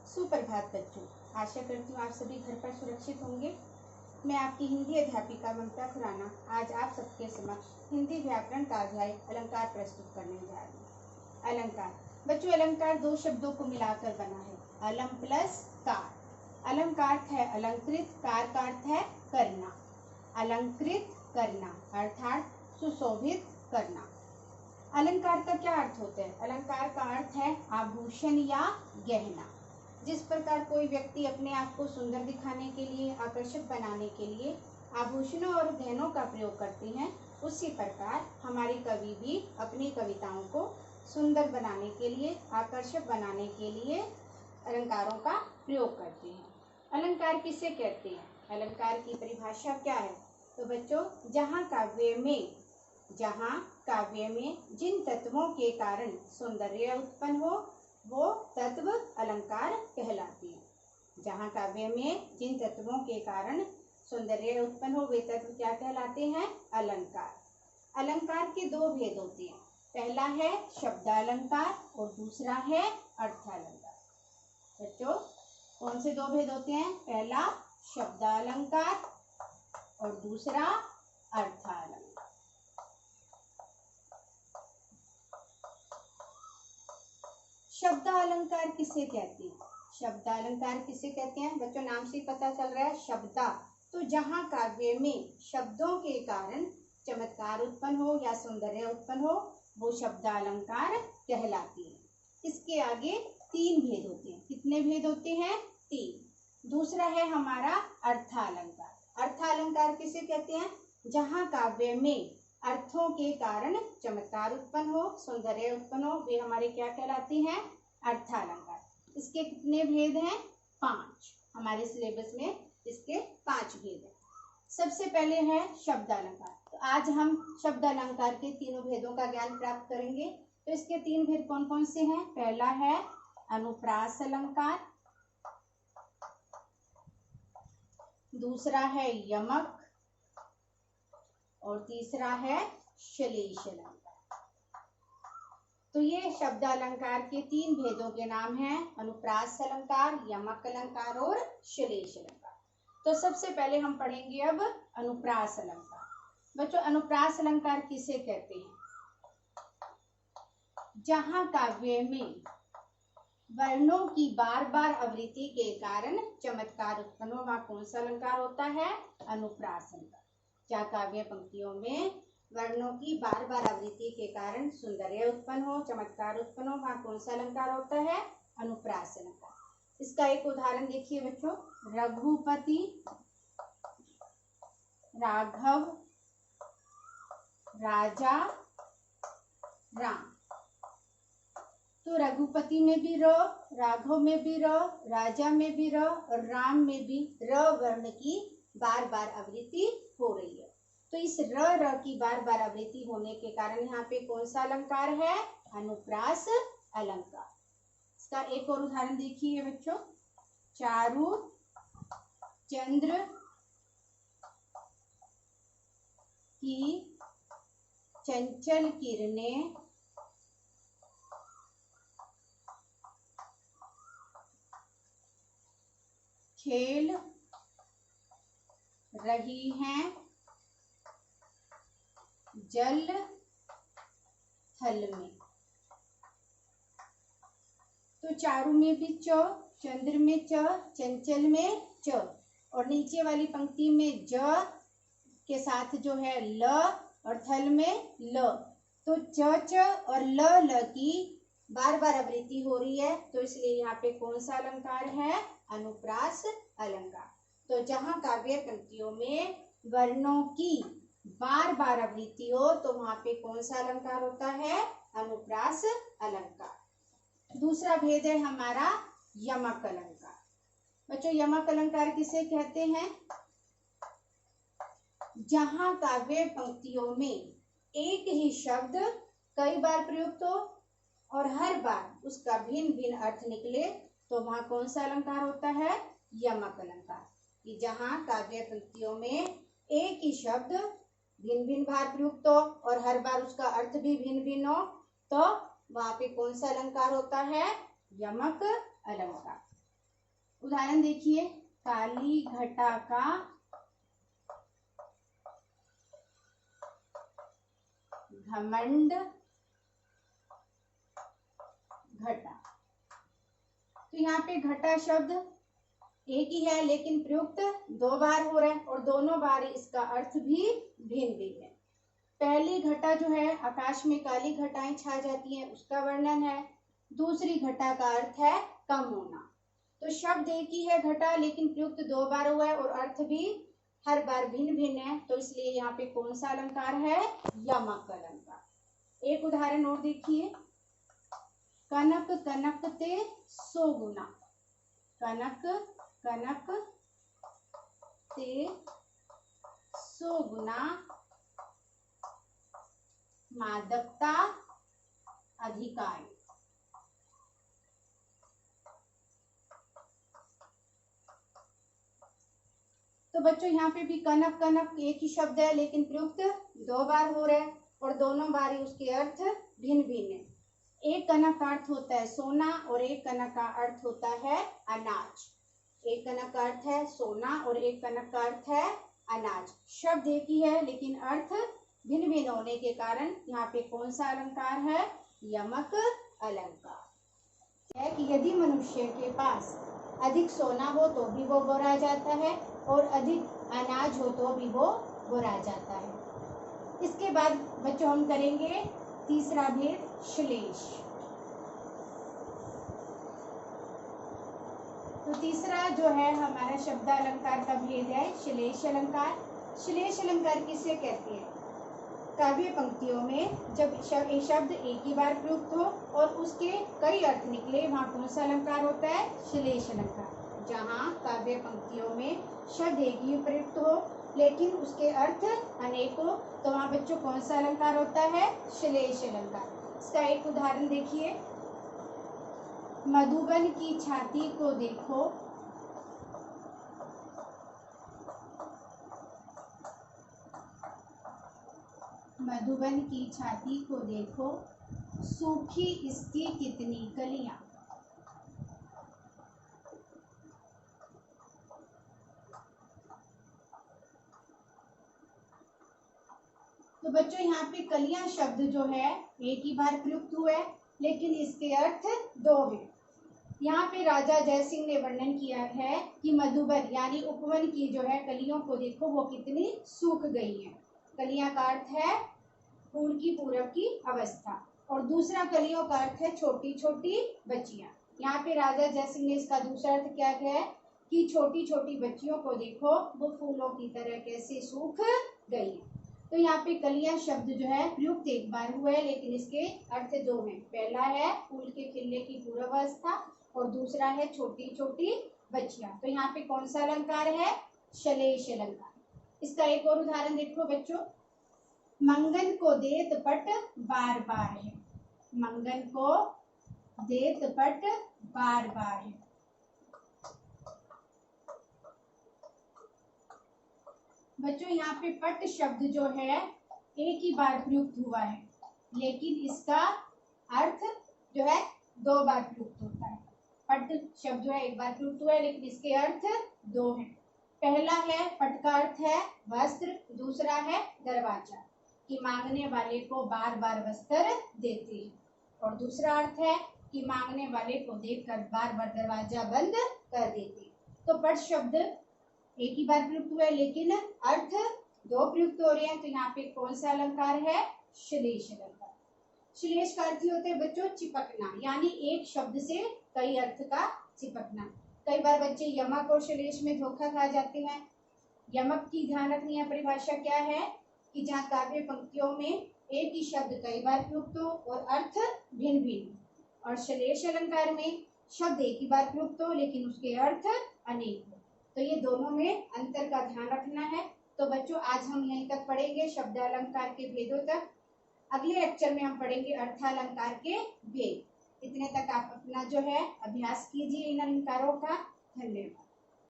सुप्रभात बच्चों, आशा करती हूँ आप सभी घर पर सुरक्षित होंगे। मैं आपकी हिंदी अध्यापिका ममता खुराना आज आप सबके समक्ष हिंदी व्याकरण का अध्याय अलंकार प्रस्तुत करने जा रही हूँ। अलंकार बच्चों, अलंकार दो शब्दों को मिलाकर बना है, अलम प्लस कार। अलम का अर्थ है अलंकृत, कार का अर्थ है करना। अलंकृत करना अर्थात सुशोभित करना। अलंकार का क्या अर्थ होता है? अलंकार का अर्थ है आभूषण या गहना। जिस प्रकार कोई व्यक्ति अपने आप को सुंदर दिखाने के लिए, आकर्षक बनाने के लिए आभूषणों और गहनों का प्रयोग करते हैं, उसी प्रकार हमारे कवि भी अपनी कविताओं को सुंदर बनाने के लिए, आकर्षक बनाने के लिए अलंकारों का प्रयोग करते हैं। अलंकार किसे कहते हैं? अलंकार की परिभाषा क्या है? तो बच्चों, जहाँ काव्य में जिन तत्वों के कारण सौंदर्य उत्पन्न हो वो तत्व अलंकार कहलाते हैं। जहाँ काव्य में जिन तत्वों के कारण सौंदर्य उत्पन्न हो वे तत्व क्या कहलाते हैं? अलंकार। अलंकार के दो भेद होते हैं, पहला है शब्दालंकार और दूसरा है अर्थालंकार। बच्चों, कौन से दो भेद होते हैं? पहला शब्दालंकार और दूसरा अर्थालंकार। शब्दालंकार किसे कहते हैं? शब्दालंकार किसे कहते हैं? बच्चों, नाम से पता चल रहा है शब्दा। तो जहाँ काव्य में शब्दों के कारण चमत्कार उत्पन्न हो या सौंदर्य उत्पन्न हो वो शब्दालंकार कहलाती है। इसके आगे तीन भेद होते हैं। कितने भेद होते हैं? तीन। दूसरा है हमारा अर्थालंकार। अर्थालंकार किसे कहते हैं? जहाँ काव्य में अर्थों के कारण चमत्कार उत्पन्न हो, सौंदर्य उत्पन्न हो, वे हमारे क्या कहलाते हैं? अर्थालंकार। इसके कितने भेद हैं? 5। हमारे सिलेबस में इसके 5 भेद हैं। सबसे पहले है शब्दालंकार। तो आज हम शब्दालंकार के तीनों भेदों का ज्ञान प्राप्त करेंगे। तो इसके 3 भेद कौन कौन से हैं? पहला है अनुप्रास अलंकार, दूसरा है यमक और तीसरा है श्लेष अलंकार। तो ये शब्द अलंकार के 3 भेदों के नाम हैं, अनुप्रास अलंकार, यमक अलंकार और श्लेष अलंकार। तो सबसे पहले हम पढ़ेंगे अब अनुप्रास अलंकार। बच्चों, अनुप्रास अलंकार किसे कहते हैं? जहाँ काव्य में वर्णों की बार बार आवृत्ति के कारण चमत्कार उत्पन्न हो वहाँ कौन सा अलंकार होता है? अनुप्रास अलंकार। जहाँ काव्य पंक्तियों में वर्णों की बार बार आवृत्ति के कारण सौंदर्य उत्पन्न हो, चमत्कार उत्पन्न हो, वहाँ कौन सा अलंकार होता है? अनुप्रास अलंकार। इसका एक उदाहरण देखिए बच्चों, रघुपति, राघव, राजा, राम। तो रघुपति में भी र, राघव में भी र, राजा में भी र और राम में भी र वर्ण की बार बार आवृत्ति हो रही है। तो इस र की बार बार आवृत्ति होने के कारण यहाँ पे कौन सा अलंकार है? अनुप्रास अलंकार। इसका एक और उदाहरण देखिए बच्चों, चारु चंद्र की चंचल किरणें खेल रही हैं जल थल में। तो चारु में भी च, चंद्र में च, चंचल में च और नीचे वाली पंक्ति में ज के साथ जो है ल और थल में ल। तो च और ल की बार बार आवृत्ति हो रही है, तो इसलिए यहाँ पे कौन सा अलंकार है? अनुप्रास अलंकार। तो जहाँ काव्य पंक्तियों में वर्णों की बार बार आवृत्ति हो तो वहां पे कौन सा अलंकार होता है? अनुप्रास अलंकार। दूसरा भेद है हमारा यमक अलंकार। बच्चों, यमक अलंकार किसे कहते हैं? जहाँ काव्य पंक्तियों में एक ही शब्द कई बार प्रयुक्त हो और हर बार उसका भिन्न भिन्न अर्थ निकले तो वहां कौन सा अलंकार होता है? यमक अलंकार। कि जहाँ काव्य पंक्तियों में एक ही शब्द भिन्न भिन्न बार प्रयुक्त हो और हर बार उसका अर्थ भी भिन्न भिन्न हो तो वहां पे कौन सा अलंकार होता है? यमक अलंकार। उदाहरण देखिए, काली घटा का घमंड घटा। तो यहाँ पे घटा शब्द एक ही है लेकिन प्रयुक्त दो बार हो रहा है और दोनों बार इसका अर्थ भी भिन्न भिन्न है। पहली घटा जो है, आकाश में काली घटाएं छा जाती हैं, उसका वर्णन है। दूसरी घटा का अर्थ है कम होना। तो शब्द एक ही है घटा, लेकिन प्रयुक्त दो बार हुआ है और अर्थ भी हर बार भिन्न भिन्न है। तो इसलिए यहाँ पे कौन सा अलंकार है? यमक अलंकार। एक उदाहरण और देखिए, कनक कनकते सो गुना। कनक कनकते सो गुना मादकता अधिकारी। तो बच्चों यहाँ पे भी कनक कनक एक ही शब्द है लेकिन प्रयुक्त दो बार हो रहा है और दोनों बार उसके अर्थ भिन्न भिन्न है। एक कनक का अर्थ होता है सोना और एक कनक का अर्थ होता है अनाज। एक कनक का अर्थ है सोना और एक कनक का अर्थ है अनाज। शब्द एक ही है लेकिन अर्थ भिन्न भिन्न होने के कारण यहाँ पे कौन सा अलंकार है? यमक अलंकार। है कि यदि मनुष्य के पास अधिक सोना हो तो भी वो बुरा जाता है और अधिक अनाज हो तो भी वो बुरा जाता है। इसके बाद बच्चों हम करेंगे तीसरा भेद, श्लेष। तो तीसरा जो है हमारा शब्द अलंकार का भेद है श्लेष अलंकार। श्लेष अलंकार किसे कहते हैं? काव्य पंक्तियों में जब एक शब्द एक ही बार प्रयुक्त हो और उसके कई अर्थ निकले, वहाँ कौन सा अलंकार होता है? श्लेष अलंकार। जहाँ काव्य पंक्तियों में शब्द एक ही प्रयुक्त हो लेकिन उसके अर्थ अनेक हो, तो वहाँ बच्चों कौन सा अलंकार होता है? श्लेष अलंकार। इसका एक उदाहरण देखिए, मधुबन की छाती को देखो, मधुबन की छाती को देखो, सूखी इसकी कितनी कलियां। तो बच्चों यहाँ पे कलियां शब्द जो है एक ही बार प्रयुक्त हुआ है लेकिन इसके अर्थ दो हैं। यहाँ पे राजा जयसिंह ने वर्णन किया है कि मधुबन यानी उपवन की जो है कलियों को देखो वो कितनी सूख गई हैं। कलियां का अर्थ है फूल की पूरब की अवस्था और दूसरा कलियों का अर्थ है छोटी छोटी बच्चियां। यहाँ पे राजा जयसिंह ने इसका दूसरा अर्थ क्या किया है कि छोटी छोटी बच्चियों को देखो वो फूलों की तरह कैसे सूख गई है। तो यहाँ पे कलियां शब्द जो है प्रयुक्त एक बार हुआ है लेकिन इसके अर्थ दो हैं। पहला है फूल के खिलने की पूर्व अवस्था और दूसरा है छोटी छोटी बच्चियां। तो यहाँ पे कौन सा अलंकार है? श्लेष अलंकार। इसका एक और उदाहरण देखो बच्चों, मंगन को देत पट बार बार है। मंगन को देत पट बार बार है। बच्चों यहाँ पे पट शब्द जो है एक ही बार प्रयुक्त हुआ है लेकिन इसका अर्थ जो है दो बार प्रयुक्त होता है। पट शब्द जो है एक बार प्रयुक्त हुआ है लेकिन इसके अर्थ दो हैं। पहला है पट का अर्थ है वस्त्र, दूसरा है दरवाजा कि मांगने वाले को बार बार वस्त्र देते हैं और दूसरा अर्थ है कि मांगने वाले को देखकर बार बार दरवाजा बंद कर देते हैं। तो पट शब्द एक ही बार प्रयुक्त हुआ है लेकिन अर्थ दो प्रयुक्त हो रहे हैं। तो यहाँ पे कौन सा अलंकार है? श्लेष अलंकार। श्लेष का अर्थ होता है बच्चों चिपकना, यानी एक शब्द से कई अर्थ का चिपकना। कई बार बच्चे यमक और श्लेष में धोखा खा जाते हैं। यमक की ध्यान रखनी है परिभाषा क्या है कि जहाँ काव्य पंक्तियों में एक ही शब्द कई बार प्रयुक्त हो और अर्थ भिन्न भिन्न, और श्लेष अलंकार में शब्द एक ही बार प्रयुक्त हो लेकिन उसके अर्थ अनेक हो। तो ये दोनों में अंतर का ध्यान रखना है। तो बच्चों आज हम यहीं तक पढ़ेंगे शब्द अलंकार के भेदों तक। अगले लेक्चर में हम पढ़ेंगे अर्थालंकार के भेद। इतने तक आप अपना जो है अभ्यास कीजिए इन अलंकारों का। धन्यवाद।